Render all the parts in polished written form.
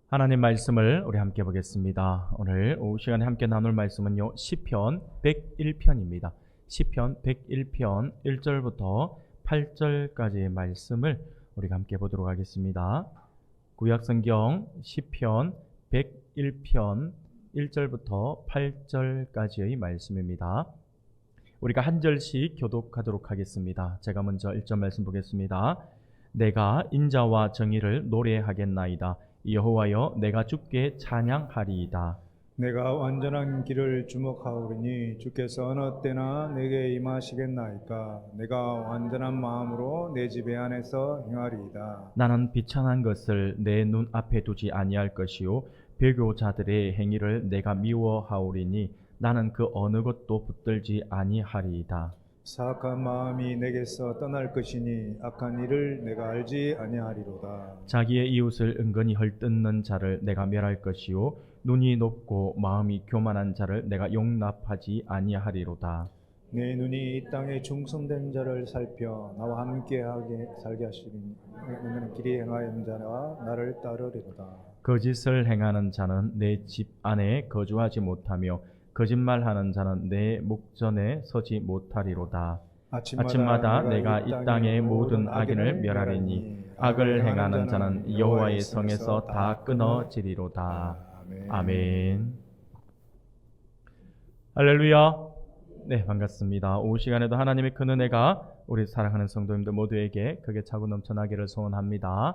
하나님 말씀을 우리 함께 보겠습니다. 오늘 오후 시간에 함께 나눌 말씀은요, 시편 101편입니다. 시편 101편 1절부터 8절까지의 말씀을 우리가 함께 보도록 하겠습니다. 구약성경 시편 101편 1절부터 8절까지의 말씀입니다. 우리가 한 절씩 교독하도록 하겠습니다. 제가 먼저 1절 말씀 보겠습니다. 내가 인자와 정의를 노래하겠나이다. 여호와여, 내가 주께 찬양하리이다. 내가 완전한 길을 주목하오리니 주께서 어느 때나 내게 임하시겠나이까. 내가 완전한 마음으로 내 지배 안에서 행하리이다. 나는 비천한 것을 내 눈 앞에 두지 아니할 것이요 배교자들의 행위를 내가 미워하오리니 나는 그 어느 것도 붙들지 아니하리이다. 사악한 마음이 내게서 떠날 것이니 악한 일을 내가 알지 아니하리로다. 자기의 이웃을 은근히 헐뜯는 자를 내가 멸할 것이요 눈이 높고 마음이 교만한 자를 내가 용납하지 아니하리로다. 내 눈이 이 땅에 충성된 자를 살펴 나와 함께하게 살게 하시리니 너는 길이 행하는 자와 나를 따르리로다. 거짓을 행하는 자는 내 집 안에 거주하지 못하며 거짓말하는 자는 내 목전에 서지 못하리로다. 아침마다 내가 이 땅의 모든 악인을 멸하리니 악을 행하는 자는 여호와의 성에서 다 끊어지리로다. 아멘. 할렐루야. 네, 반갑습니다. 오후 시간에도 하나님의 큰 은혜가 우리 사랑하는 성도님들 모두에게 크게 차고 넘쳐나기를 소원합니다.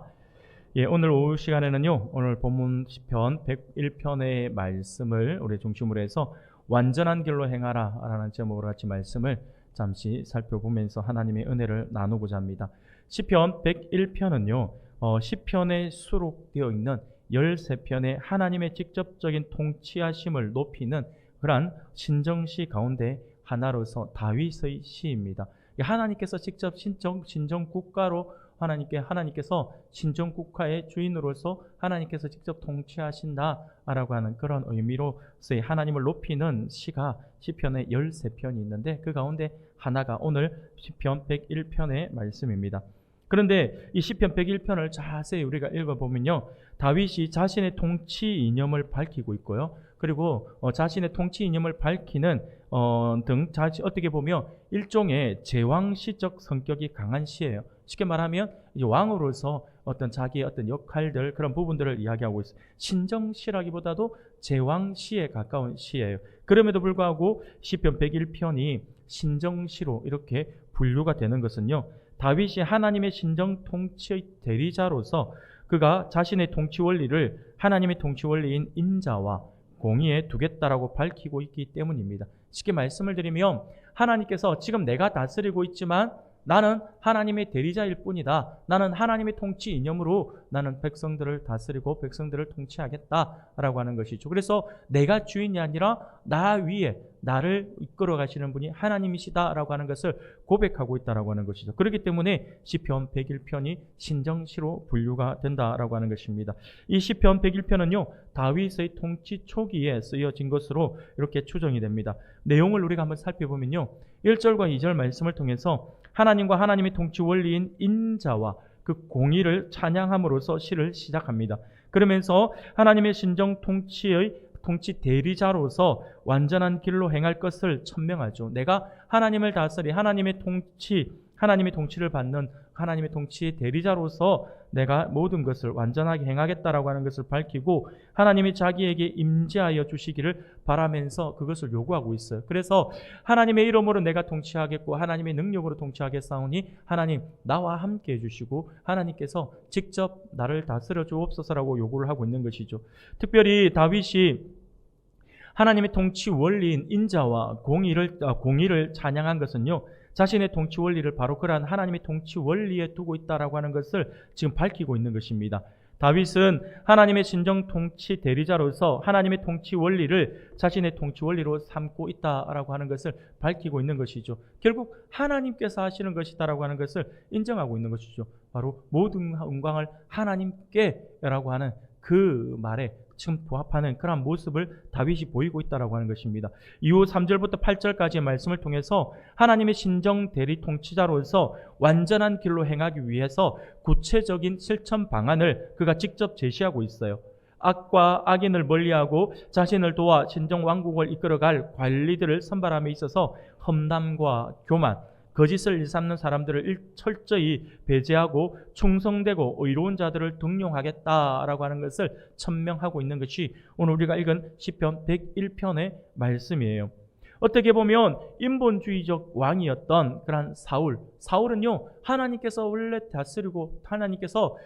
예, 오늘 오후 시간에는요, 오늘 본문 시편 101편의 말씀을 우리 중심으로 해서 완전한 길로 행하라 라는 제목으로 같이 말씀을 잠시 살펴보면서 하나님의 은혜를 나누고자 합니다. 시편 101편은요, 시편에 수록되어 있는 13편의 하나님의 직접적인 통치하심을 높이는 그러한 신정시 가운데 하나로서 다윗의 시입니다. 하나님께서 직접 신정국가로 하나님께서 신정국가의 주인으로서 하나님께서 직접 통치하신다라고 하는 그런 의미로서의 하나님을 높이는 시가 시편의 13편이 있는데 그 가운데 하나가 오늘 시편 101편의 말씀입니다. 그런데 이 시편 101편을 자세히 우리가 읽어보면요, 다윗이 자신의 통치 이념을 밝히고 있고요, 그리고 자신의 통치 이념을 밝히는 어떻게 보면 일종의 제왕시적 성격이 강한 시예요. 쉽게 말하면 이제 왕으로서 자기의 역할들, 그런 부분들을 이야기하고 있어요. 신정시라기보다도 제왕시에 가까운 시예요. 그럼에도 불구하고 시편 101편이 신정시로 이렇게 분류가 되는 것은요, 다윗이 하나님의 신정 통치의 대리자로서 그가 자신의 통치 원리를 하나님의 통치 원리인 인자와 공의에 두겠다라고 밝히고 있기 때문입니다. 쉽게 말씀을 드리면 하나님께서 지금 내가 다스리고 있지만 나는 하나님의 대리자일 뿐이다. 나는 하나님의 통치 이념으로 나는 백성들을 다스리고 백성들을 통치하겠다라고 하는 것이죠. 그래서 내가 주인이 아니라 나 위에 나를 이끌어 가시는 분이 하나님이시다라고 하는 것을 고백하고 있다라고 하는 것이죠. 그렇기 때문에 시편 101편이 신정시로 분류가 된다라고 하는 것입니다. 이 시편 101편은요, 다윗의 통치 초기에 쓰여진 것으로 이렇게 추정이 됩니다. 내용을 우리가 한번 살펴보면요, 1절과 2절 말씀을 통해서 하나님과 하나님의 통치 원리인 인자와 그 공의를 찬양함으로써 시를 시작합니다. 그러면서 하나님의 신정 통치의 통치 대리자로서 완전한 길로 행할 것을 천명하죠. 내가 하나님을 다스리 하나님의 통치를 받는 하나님의 통치의 대리자로서 내가 모든 것을 완전하게 행하겠다라고 하는 것을 밝히고 하나님이 자기에게 임재하여 주시기를 바라면서 그것을 요구하고 있어요. 그래서 하나님의 이름으로 내가 통치하겠고 하나님의 능력으로 통치하겠사오니 하나님 나와 함께 해주시고 하나님께서 직접 나를 다스려 주옵소서라고 요구를 하고 있는 것이죠. 특별히 다윗이 하나님의 통치 원리인 인자와 공의를 찬양한 것은요, 자신의 통치 원리를 바로 그러한 하나님의 통치 원리에 두고 있다라고 하는 것을 지금 밝히고 있는 것입니다. 다윗은 하나님의 신정 통치 대리자로서 하나님의 통치 원리를 자신의 통치 원리로 삼고 있다라고 하는 것을 밝히고 있는 것이죠. 결국 하나님께서 하시는 것이다라고 하는 것을 인정하고 있는 것이죠. 바로 모든 영광을 하나님께라고 하는 그 말에 지금 부합하는 그런 모습을 다윗이 보이고 있다라고 하는 것입니다. 이후 3절부터 8절까지의 말씀을 통해서 하나님의 신정 대리 통치자로서 완전한 길로 행하기 위해서 구체적인 실천 방안을 그가 직접 제시하고 있어요. 악과 악인을 멀리하고 자신을 도와 진정 왕국을 이끌어갈 관리들을 선발함에 있어서 험담과 교만, 거짓을 일삼는 사람들을 철저히 배제하고 충성되고 의로운 자들을 등용하겠다라고 하는 것을 천명하고 있는 것이 오늘 우리가 읽은 시편 101편의 말씀이에요. 어떻게 보면 인본주의적 왕이었던 그런 사울은요, 하나님께서 원래 다스리고 하나님께서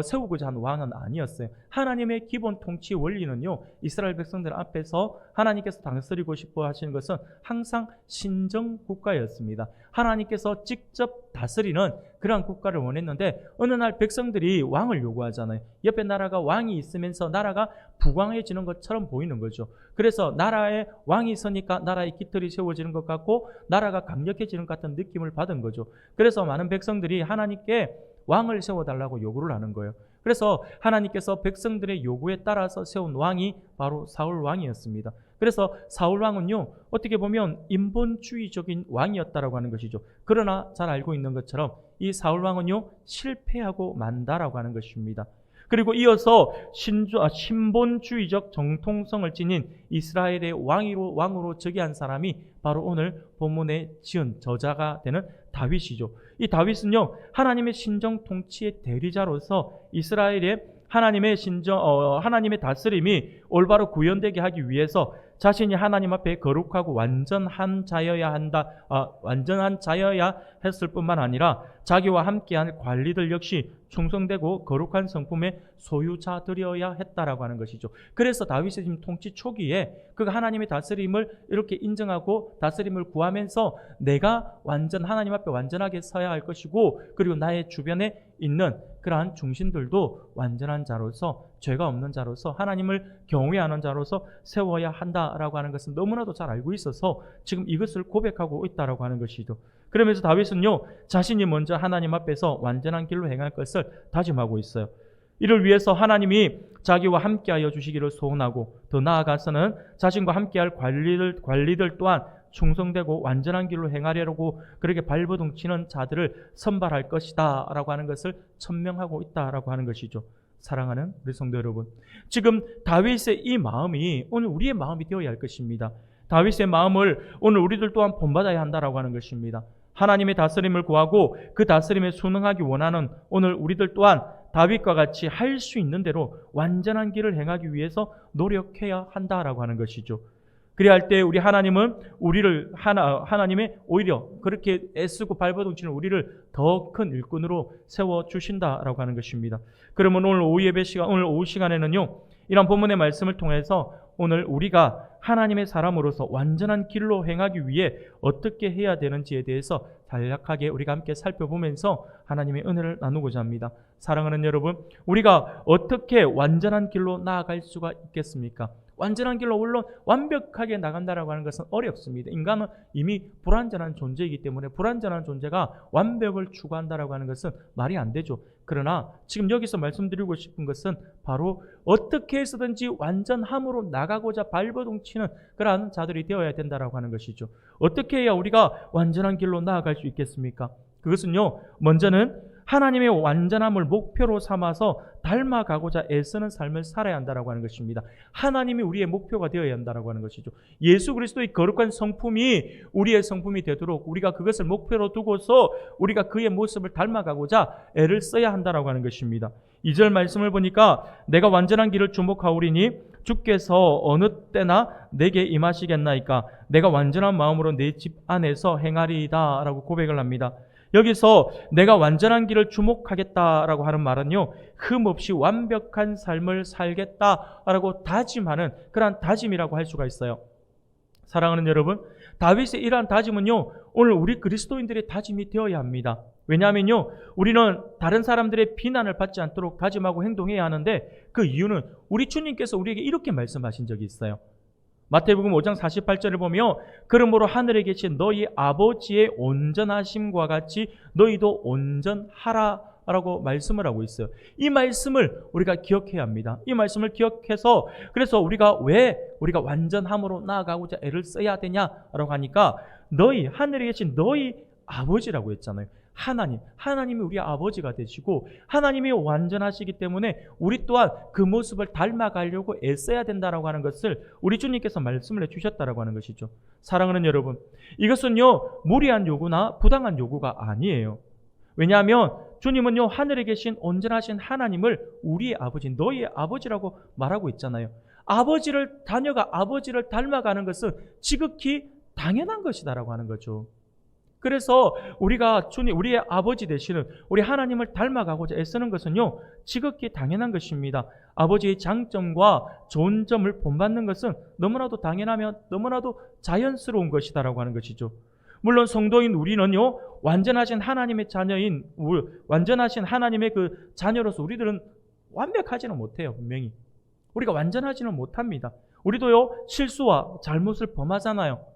세우고자 한 왕은 아니었어요. 하나님의 기본 통치 원리는요, 이스라엘 백성들 앞에서 하나님께서 다스리고 싶어 하시는 것은 항상 신정 국가였습니다. 하나님께서 직접 다스리는 그러한 국가를 원했는데 어느 날 백성들이 왕을 요구하잖아요. 옆에 나라가 왕이 있으면서 나라가 부강해지는 것처럼 보이는 거죠. 그래서 나라에 왕이 있으니까 나라의 깃털이 세워지는 것 같고 나라가 강력해지는 것 같은 느낌을 받은 거죠. 그래서 많은 백성들이 하나님께 왕을 세워달라고 요구를 하는 거예요. 그래서 하나님께서 백성들의 요구에 따라서 세운 왕이 바로 사울 왕이었습니다. 그래서 사울 왕은요, 어떻게 보면 인본주의적인 왕이었다라고 하는 것이죠. 그러나 잘 알고 있는 것처럼 이 사울 왕은요, 실패하고 만다라고 하는 것입니다. 그리고 이어서 신본주의적 정통성을 지닌 이스라엘의 왕으로 즉위한 사람이 바로 오늘 본문에 지은 저자가 되는 다윗이죠. 이 다윗은요, 하나님의 신정 통치의 대리자로서 이스라엘의 하나님의 다스림이 올바로 구현되게 하기 위해서 자신이 하나님 앞에 거룩하고 완전한 자여야 했을 뿐만 아니라 자기와 함께한 관리들 역시 충성되고 거룩한 성품의 소유자들이어야 했다라고 하는 것이죠. 그래서 다윗의 지금 통치 초기에 그가 하나님의 다스림을 이렇게 인정하고 다스림을 구하면서 내가 하나님 앞에 완전하게 서야 할 것이고, 그리고 나의 주변에 있는 그러한 중심들도 완전한 자로서, 죄가 없는 자로서, 하나님을 경외하는 자로서 세워야 한다라고 하는 것은 너무나도 잘 알고 있어서 지금 이것을 고백하고 있다라고 하는 것이죠. 그러면서 다윗은요, 자신이 먼저 하나님 앞에서 완전한 길로 행할 것을 다짐하고 있어요. 이를 위해서 하나님이 자기와 함께하여 주시기를 소원하고, 더 나아가서는 자신과 함께할 관리들 또한 충성되고 완전한 길로 행하려고 그렇게 발버둥 치는 자들을 선발할 것이다 라고 하는 것을 천명하고 있다라고 하는 것이죠. 사랑하는 우리 성도 여러분, 지금 다윗의 이 마음이 오늘 우리의 마음이 되어야 할 것입니다. 다윗의 마음을 오늘 우리들 또한 본받아야 한다라고 하는 것입니다. 하나님의 다스림을 구하고 그 다스림에 순응하기 원하는 오늘 우리들 또한 다윗과 같이 할 수 있는 대로 완전한 길을 행하기 위해서 노력해야 한다라고 하는 것이죠. 그래야 할 때 우리 하나님은 우리를 하나님의 오히려 그렇게 애쓰고 발버둥치는 우리를 더 큰 일꾼으로 세워 주신다라고 하는 것입니다. 그러면 오늘 오후 시간에는요, 이런 본문의 말씀을 통해서 오늘 우리가 하나님의 사람으로서 완전한 길로 행하기 위해 어떻게 해야 되는지에 대해서 간략하게 우리가 함께 살펴보면서 하나님의 은혜를 나누고자 합니다. 사랑하는 여러분, 우리가 어떻게 완전한 길로 나아갈 수가 있겠습니까? 완전한 길로 물론 완벽하게 나간다라고 하는 것은 어렵습니다. 인간은 이미 불완전한 존재이기 때문에 불완전한 존재가 완벽을 추구한다라고 하는 것은 말이 안 되죠. 그러나 지금 여기서 말씀드리고 싶은 것은 바로 어떻게 해서든지 완전함으로 나가고자 발버둥 치는 그러한 자들이 되어야 된다라고 하는 것이죠. 어떻게 해야 우리가 완전한 길로 나아갈 수 있겠습니까? 그것은요, 먼저는 하나님의 완전함을 목표로 삼아서 닮아가고자 애쓰는 삶을 살아야 한다라고 하는 것입니다. 하나님이 우리의 목표가 되어야 한다라고 하는 것이죠. 예수 그리스도의 거룩한 성품이 우리의 성품이 되도록 우리가 그것을 목표로 두고서 우리가 그의 모습을 닮아가고자 애를 써야 한다라고 하는 것입니다. 2절 말씀을 보니까 내가 완전한 길을 주목하오리니 주께서 어느 때나 내게 임하시겠나이까 내가 완전한 마음으로 내 집 안에서 행하리이다 라고 고백을 합니다. 여기서 내가 완전한 길을 주목하겠다라고 하는 말은요, 흠없이 완벽한 삶을 살겠다라고 다짐하는 그러한 다짐이라고 할 수가 있어요. 사랑하는 여러분, 다윗의 이러한 다짐은요, 오늘 우리 그리스도인들의 다짐이 되어야 합니다. 왜냐하면요, 우리는 다른 사람들의 비난을 받지 않도록 다짐하고 행동해야 하는데 그 이유는 우리 주님께서 우리에게 이렇게 말씀하신 적이 있어요. 마태복음 5장 48절을 보며 그러므로 하늘에 계신 너희 아버지의 온전하심과 같이 너희도 온전하라 라고 말씀을 하고 있어요. 이 말씀을 우리가 기억해야 합니다. 이 말씀을 기억해서 그래서 우리가 왜 우리가 완전함으로 나아가고자 애를 써야 되냐라고 하니까 하늘에 계신 너희 아버지라고 했잖아요. 하나님이 우리 아버지가 되시고 하나님이 완전하시기 때문에 우리 또한 그 모습을 닮아가려고 애써야 된다라고 하는 것을 우리 주님께서 말씀을 해주셨다라고 하는 것이죠. 사랑하는 여러분, 이것은요 무리한 요구나 부당한 요구가 아니에요. 왜냐하면 주님은요 하늘에 계신 온전하신 하나님을 우리의 아버지, 너희의 아버지라고 말하고 있잖아요. 자녀가 아버지를 닮아가는 것은 지극히 당연한 것이다라고 하는 거죠. 그래서 우리가 우리의 아버지 되시는 우리 하나님을 닮아가고자 애쓰는 것은요 지극히 당연한 것입니다. 아버지의 장점과 좋은 점을 본받는 것은 너무나도 당연하며 너무나도 자연스러운 것이다라고 하는 것이죠. 물론 성도인 우리는요 완전하신 하나님의 자녀인 완전하신 하나님의 그 자녀로서 우리들은 완벽하지는 못해요. 분명히 우리가 완전하지는 못합니다. 우리도요 실수와 잘못을 범하잖아요.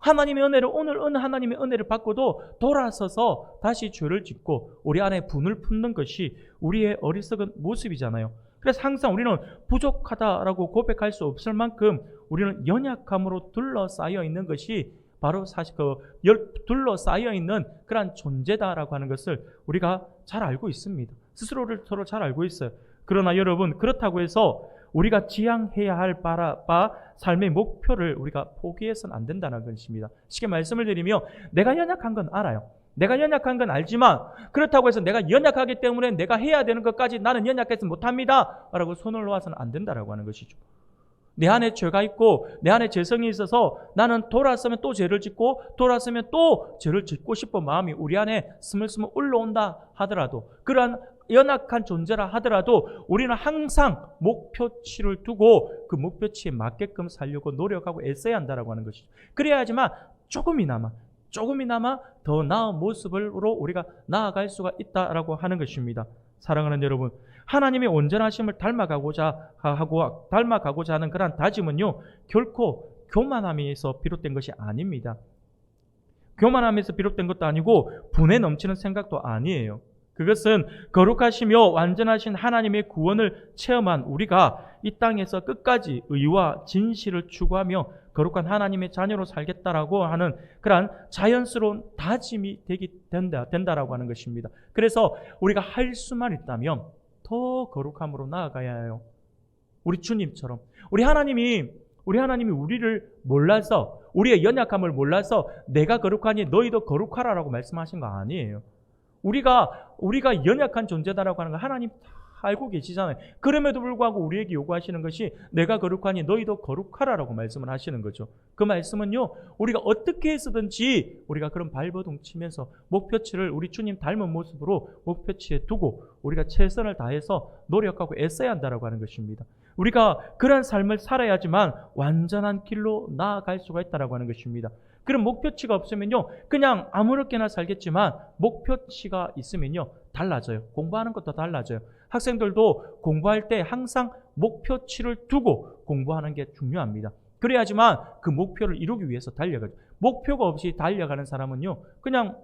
하나님의 은혜를 오늘 하나님의 은혜를 받고도 돌아서서 다시 죄를 짓고 우리 안에 분을 품는 것이 우리의 어리석은 모습이잖아요. 그래서 항상 우리는 부족하다라고 고백할 수 없을 만큼 우리는 연약함으로 둘러싸여 있는 것이 바로 사실 둘러싸여 있는 그러한 존재다라고 하는 것을 우리가 잘 알고 있습니다. 스스로를 서로 잘 알고 있어요. 그러나 여러분 그렇다고 해서 우리가 지향해야 할 바 삶의 목표를 우리가 포기해서는 안 된다는 것입니다. 쉽게 말씀을 드리면 내가 연약한 건 알아요. 내가 연약한 건 알지만 그렇다고 해서 내가 연약하기 때문에 내가 해야 되는 것까지 나는 연약해서 못합니다 라고 손을 놓아서는 안 된다라고 하는 것이죠. 내 안에 죄가 있고 내 안에 죄성이 있어서 나는 돌아서면 또 죄를 짓고 돌아서면 또 죄를 짓고 싶은 마음이 우리 안에 스물스물 올라온다 하더라도 그러한 연약한 존재라 하더라도 우리는 항상 목표치를 두고 그 목표치에 맞게끔 살려고 노력하고 애써야 한다라고 하는 것이죠. 그래야지만 조금이나마 더 나은 모습으로 우리가 나아갈 수가 있다라고 하는 것입니다. 사랑하는 여러분, 하나님의 온전하심을 닮아가고자 하는 그런 다짐은요 결코 교만함에서 비롯된 것이 아닙니다. 교만함에서 비롯된 것도 아니고 분에 넘치는 생각도 아니에요. 그것은 거룩하시며 완전하신 하나님의 구원을 체험한 우리가 이 땅에서 끝까지 의와 진실을 추구하며 거룩한 하나님의 자녀로 살겠다라고 하는 그러한 자연스러운 다짐이 된다라고 하는 것입니다. 그래서 우리가 할 수만 있다면 더 거룩함으로 나아가야 해요. 우리 주님처럼 우리 하나님이 우리를 몰라서 우리의 연약함을 몰라서 내가 거룩하니 너희도 거룩하라라고 말씀하신 거 아니에요. 우리가 연약한 존재다라고 하는 걸 하나님 다 알고 계시잖아요. 그럼에도 불구하고 우리에게 요구하시는 것이 내가 거룩하니 너희도 거룩하라라고 말씀을 하시는 거죠. 그 말씀은요 우리가 어떻게 해서든지 우리가 그런 발버둥 치면서 목표치를 우리 주님 닮은 모습으로 목표치에 두고 우리가 최선을 다해서 노력하고 애써야 한다라고 하는 것입니다. 우리가 그런 삶을 살아야지만 완전한 길로 나아갈 수가 있다라고 하는 것입니다. 그런 목표치가 없으면요 그냥 아무렇게나 살겠지만 목표치가 있으면요 달라져요. 공부하는 것도 달라져요. 학생들도 공부할 때 항상 목표치를 두고 공부하는 게 중요합니다. 그래야지만 그 목표를 이루기 위해서 달려가죠. 목표가 없이 달려가는 사람은요 그냥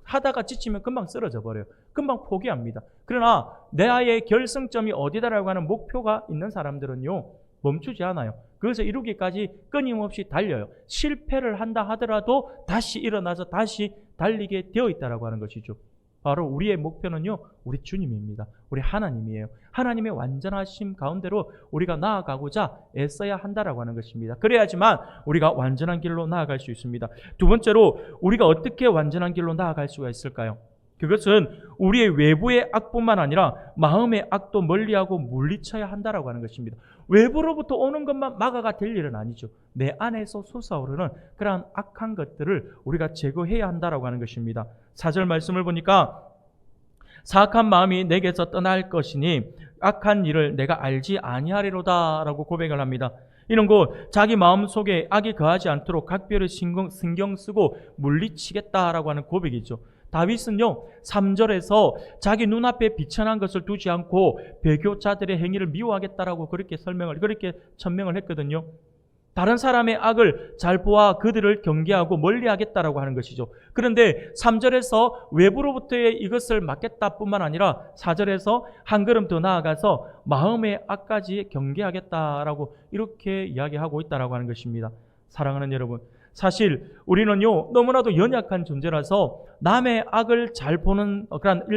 하다가 지치면 금방 쓰러져 버려요. 금방 포기합니다. 그러나 나의 결승점이 어디다라고 하는 목표가 있는 사람들은요 멈추지 않아요. 그것을 이루기까지 끊임없이 달려요. 실패를 한다 하더라도 다시 일어나서 다시 달리게 되어 있다라고 하는 것이죠. 바로 우리의 목표는요 우리 주님입니다. 우리 하나님이에요. 하나님의 완전하심 가운데로 우리가 나아가고자 애써야 한다라고 하는 것입니다. 그래야지만 우리가 완전한 길로 나아갈 수 있습니다. 두 번째로 우리가 어떻게 완전한 길로 나아갈 수가 있을까요? 그것은 우리의 외부의 악뿐만 아니라 마음의 악도 멀리하고 물리쳐야 한다라고 하는 것입니다. 외부로부터 오는 것만 막아가 될 일은 아니죠. 내 안에서 솟아오르는 그러한 악한 것들을 우리가 제거해야 한다라고 하는 것입니다. 4절 말씀을 보니까 사악한 마음이 내게서 떠날 것이니 악한 일을 내가 알지 아니하리로다라고 고백을 합니다. 이런 것 자기 마음속에 악이 거하지 않도록 각별히 신경 쓰고 물리치겠다라고 하는 고백이죠. 다윗은요 3절에서 자기 눈앞에 비천한 것을 두지 않고 배교자들의 행위를 미워하겠다라고 그렇게 천명을 했거든요. 다른 사람의 악을 잘 보아 그들을 경계하고 멀리하겠다라고 하는 것이죠. 그런데 3절에서 외부로부터의 이것을 막겠다 뿐만 아니라 4절에서 한 걸음 더 나아가서 마음의 악까지 경계하겠다라고 이렇게 이야기하고 있다라고 하는 것입니다. 사랑하는 여러분, 사실 우리는요 너무나도 연약한 존재라서 남의 악을 잘 보는 그런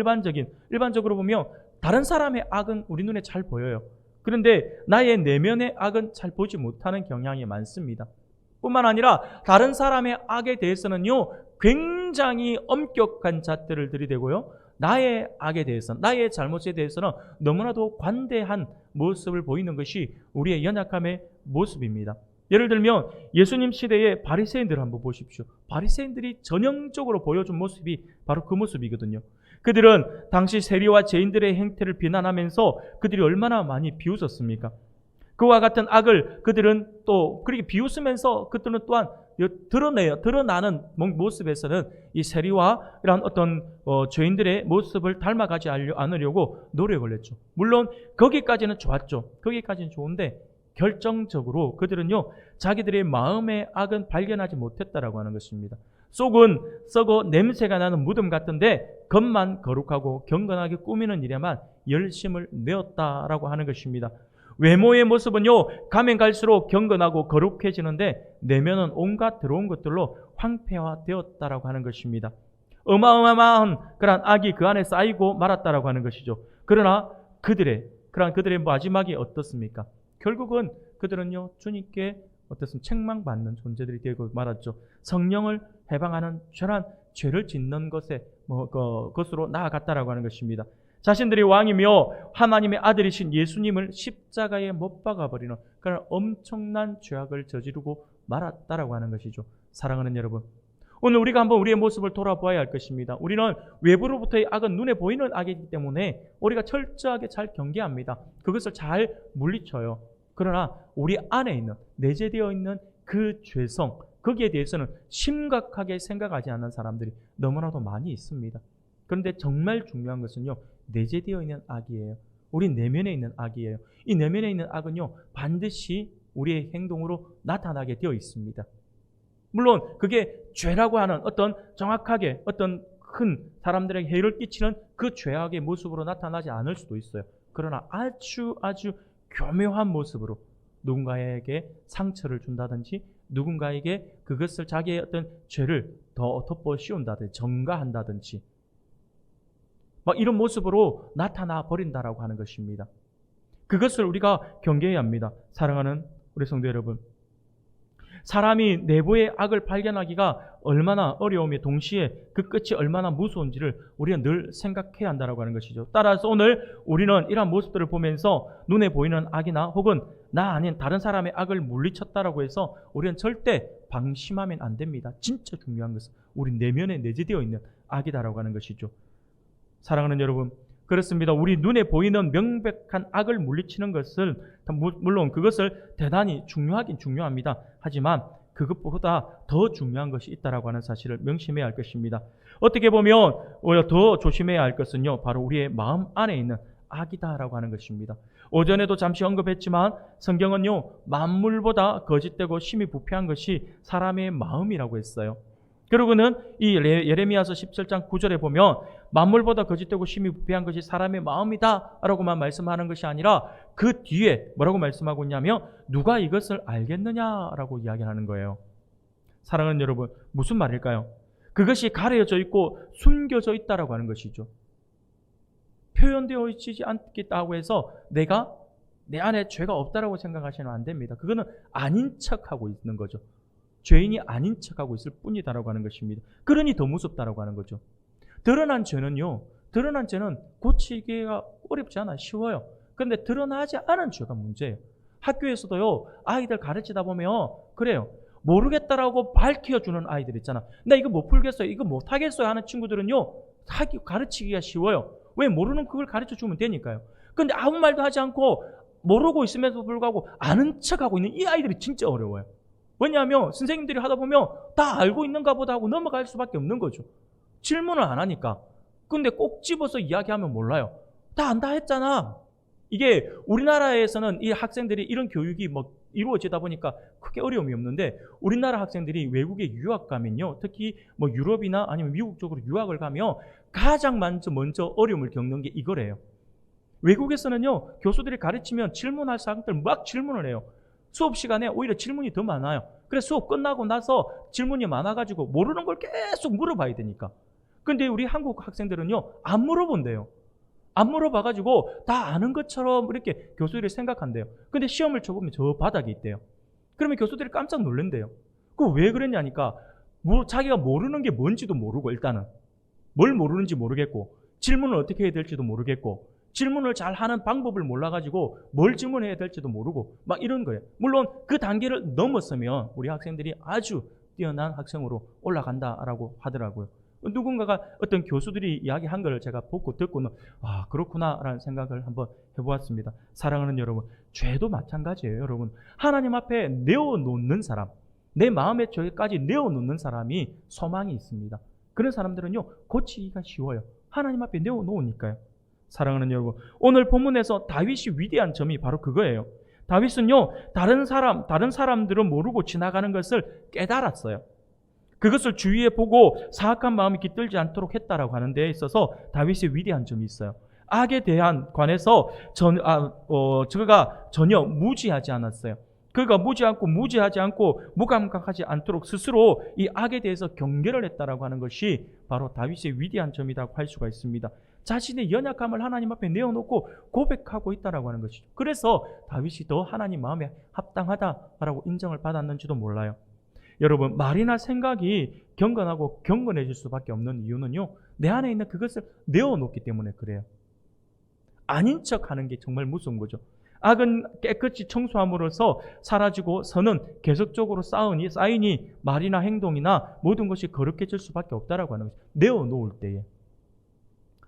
일반적으로 보면 다른 사람의 악은 우리 눈에 잘 보여요. 그런데 나의 내면의 악은 잘 보지 못하는 경향이 많습니다. 뿐만 아니라 다른 사람의 악에 대해서는요 굉장히 엄격한 잣대를 들이대고요, 나의 악에 대해서, 나의 잘못에 대해서는 너무나도 관대한 모습을 보이는 것이 우리의 연약함의 모습입니다. 예를 들면 예수님 시대의 바리새인들을 한번 보십시오. 바리새인들이 전형적으로 보여준 모습이 바로 그 모습이거든요. 그들은 당시 세리와 죄인들의 행태를 비난하면서 그들이 얼마나 많이 비웃었습니까? 그와 같은 악을 그들은 또 그렇게 비웃으면서 그들은 또한 드러나는 모습에서는 이 세리와 이런 어떤 죄인들의 모습을 닮아가지 않으려고 노력을 했죠. 물론 거기까지는 좋았죠. 거기까지는 좋은데 결정적으로 그들은요 자기들의 마음의 악은 발견하지 못했다라고 하는 것입니다. 속은 썩어 냄새가 나는 무덤 같은데 겉만 거룩하고 경건하게 꾸미는 일에만 열심을 내었다라고 하는 것입니다. 외모의 모습은요 가면 갈수록 경건하고 거룩해지는데 내면은 온갖 더러운 것들로 황폐화되었다라고 하는 것입니다. 어마어마한 그런 악이 그 안에 쌓이고 말았다라고 하는 것이죠. 그러나 그들의 마지막이 어떻습니까? 결국은 그들은요 주님께 책망받는 존재들이 되고 말았죠. 성령을 해방하는 죄를 짓는 것으로 나아갔다라고 하는 것입니다. 자신들이 왕이며 하나님의 아들이신 예수님을 십자가에 못 박아버리는 그런 엄청난 죄악을 저지르고 말았다라고 하는 것이죠. 사랑하는 여러분, 오늘 우리가 한번 우리의 모습을 돌아보아야 할 것입니다. 우리는 외부로부터의 악은 눈에 보이는 악이기 때문에 우리가 철저하게 잘 경계합니다. 그것을 잘 물리쳐요. 그러나 우리 안에 있는, 내재되어 있는 그 죄성, 거기에 대해서는 심각하게 생각하지 않는 사람들이 너무나도 많이 있습니다. 그런데 정말 중요한 것은요 내재되어 있는 악이에요. 우리 내면에 있는 악이에요. 이 내면에 있는 악은요 반드시 우리의 행동으로 나타나게 되어 있습니다. 물론 그게 죄라고 하는 어떤 정확하게 어떤 큰 사람들에게 해를 끼치는 그 죄악의 모습으로 나타나지 않을 수도 있어요. 그러나 아주 교묘한 모습으로 누군가에게 상처를 준다든지 누군가에게 그것을 자기의 어떤 죄를 더 덮어 씌운다든지 전가한다든지 이런 모습으로 나타나 버린다라고 하는 것입니다. 그것을 우리가 경계해야 합니다. 사랑하는 우리 성도 여러분, 사람이 내부의 악을 발견하기가 얼마나 어려우며 동시에 그 끝이 얼마나 무서운지를 우리가 늘 생각해야 한다라고 하는 것이죠. 따라서 오늘 우리는 이러한 모습들을 보면서 눈에 보이는 악이나 혹은 나 아닌 다른 사람의 악을 물리쳤다라고 해서 우리는 절대 방심하면 안 됩니다. 진짜 중요한 것은 우리 내면에 내재되어 있는 악이다라고 하는 것이죠. 사랑하는 여러분, 그렇습니다. 우리 눈에 보이는 명백한 악을 물리치는 것을 물론 그것을 대단히 중요하긴 중요합니다. 하지만 그것보다 더 중요한 것이 있다라고 하는 사실을 명심해야 할 것입니다. 어떻게 보면 오히려 더 조심해야 할 것은요 바로 우리의 마음 안에 있는 악이다라고 하는 것입니다. 오전에도 잠시 언급했지만 성경은요 만물보다 거짓되고 심히 부패한 것이 사람의 마음이라고 했어요. 그리고는 이 예레미야서 17장 9절에 보면 만물보다 거짓되고 심히 부패한 것이 사람의 마음이다 라고만 말씀하는 것이 아니라 그 뒤에 뭐라고 말씀하고 있냐면 누가 이것을 알겠느냐라고 이야기하는 거예요. 사랑하는 여러분, 무슨 말일까요? 그것이 가려져 있고 숨겨져 있다라고 하는 것이죠. 표현되어 있지 않겠다고 해서 내가 내 안에 죄가 없다라고 생각하시면 안 됩니다. 그거는 아닌 척하고 있는 거죠. 죄인이 아닌 척하고 있을 뿐이다라고 하는 것입니다. 그러니 더 무섭다라고 하는 거죠. 드러난 죄는 고치기가 어렵지 않아요. 쉬워요. 그런데 드러나지 않은 죄가 문제예요. 학교에서도요 아이들 가르치다 보면 그래요. 모르겠다라고 밝혀주는 아이들 있잖아. 나 이거 못 풀겠어요. 이거 못 하겠어요 하는 친구들은요 가르치기가 쉬워요. 왜? 모르는 그걸 가르쳐주면 되니까요. 그런데 아무 말도 하지 않고 모르고 있음에도 불구하고 아는 척하고 있는 이 아이들이 진짜 어려워요. 왜냐하면 선생님들이 하다 보면 다 알고 있는가 보다 하고 넘어갈 수밖에 없는 거죠. 질문을 안 하니까. 근데 꼭 집어서 이야기하면 몰라요. 다 안다 했잖아. 이게 우리나라에서는 이 학생들이 이런 교육이 이루어지다 보니까 크게 어려움이 없는데 우리나라 학생들이 외국에 유학 가면요. 특히 유럽이나 아니면 미국 쪽으로 유학을 가면 가장 먼저 어려움을 겪는 게 이거래요. 외국에서는요. 교수들이 가르치면 질문할 사람들 막 질문을 해요. 수업 시간에 오히려 질문이 더 많아요. 그래서 수업 끝나고 나서 질문이 많아가지고 모르는 걸 계속 물어봐야 되니까. 근데 우리 한국 학생들은요, 안 물어본대요. 안 물어봐가지고 다 아는 것처럼 이렇게 교수들이 생각한대요. 근데 시험을 쳐보면 저 바닥에 있대요. 그러면 교수들이 깜짝 놀란대요. 그 왜 그랬냐니까, 자기가 모르는 게 뭔지도 모르고, 일단은 뭘 모르는지 모르겠고, 질문을 어떻게 해야 될지도 모르겠고, 질문을 잘 하는 방법을 몰라가지고 뭘 질문해야 될지도 모르고 막 이런 거예요. 물론 그 단계를 넘었으면 우리 학생들이 아주 뛰어난 학생으로 올라간다라고 하더라고요. 누군가가 어떤 교수들이 이야기한 걸 제가 보고 듣고는 아, 그렇구나라는 생각을 한번 해보았습니다. 사랑하는 여러분, 죄도 마찬가지예요. 여러분, 하나님 앞에 내어놓는 사람, 내 마음의 죄까지 내어놓는 사람이 소망이 있습니다. 그런 사람들은요, 고치기가 쉬워요. 하나님 앞에 내어놓으니까요. 사랑하는 여러분, 오늘 본문에서 다윗이 위대한 점이 바로 그거예요. 다윗은요, 다른 사람들은 모르고 지나가는 것을 깨달았어요. 그것을 주위에 보고 사악한 마음이 깃들지 않도록 했다라고 하는 데에 있어서 다윗의 위대한 점이 있어요. 악에 대한 관해서 저가 전혀 무지하지 않았어요. 그가 무지하지 않고 무감각하지 않도록 스스로 이 악에 대해서 경계를 했다라고 하는 것이 바로 다윗의 위대한 점이라고 할 수가 있습니다. 자신의 연약함을 하나님 앞에 내어놓고 고백하고 있다라고 하는 것이죠. 그래서 다윗이 더 하나님 마음에 합당하다라고 인정을 받았는지도 몰라요. 여러분, 말이나 생각이 경건하고 경건해질 수밖에 없는 이유는요, 내 안에 있는 그것을 내어놓기 때문에 그래요. 아닌 척하는 게 정말 무서운 거죠. 악은 깨끗이 청소함으로써 사라지고 선은 계속적으로 쌓이니 말이나 행동이나 모든 것이 거룩해질 수밖에 없다라고 하는 거죠. 내어놓을 때에.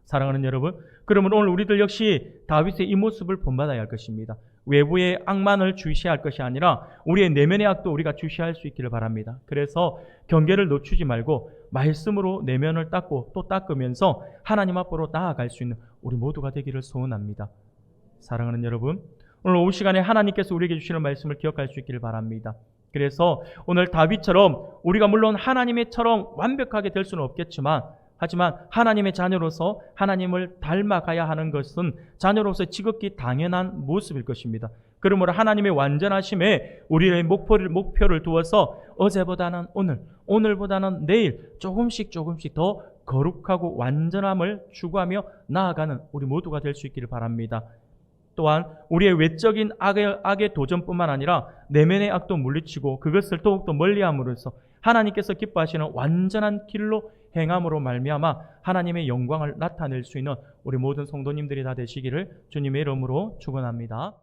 사랑하는 여러분, 그러면 오늘 우리들 역시 다윗의 이 모습을 본받아야 할 것입니다. 외부의 악만을 주시할 것이 아니라 우리의 내면의 악도 우리가 주시할 수 있기를 바랍니다. 그래서 경계를 늦추지 말고 말씀으로 내면을 닦고 또 닦으면서 하나님 앞으로 나아갈 수 있는 우리 모두가 되기를 소원합니다. 사랑하는 여러분, 오늘 오후 시간에 하나님께서 우리에게 주시는 말씀을 기억할 수 있기를 바랍니다. 그래서 오늘 다윗처럼 우리가 물론 하나님처럼 완벽하게 될 수는 없겠지만 하지만 하나님의 자녀로서 하나님을 닮아가야 하는 것은 자녀로서 지극히 당연한 모습일 것입니다. 그러므로 하나님의 완전하심에 우리의 목표를 두어서 어제보다는 오늘보다는 내일 조금씩 더 거룩하고 완전함을 추구하며 나아가는 우리 모두가 될 수 있기를 바랍니다. 또한 우리의 외적인 악의 도전뿐만 아니라 내면의 악도 물리치고 그것을 더욱더 멀리함으로써 하나님께서 기뻐하시는 완전한 길로 행함으로 말미암아 하나님의 영광을 나타낼 수 있는 우리 모든 성도님들이 다 되시기를 주님의 이름으로 축원합니다.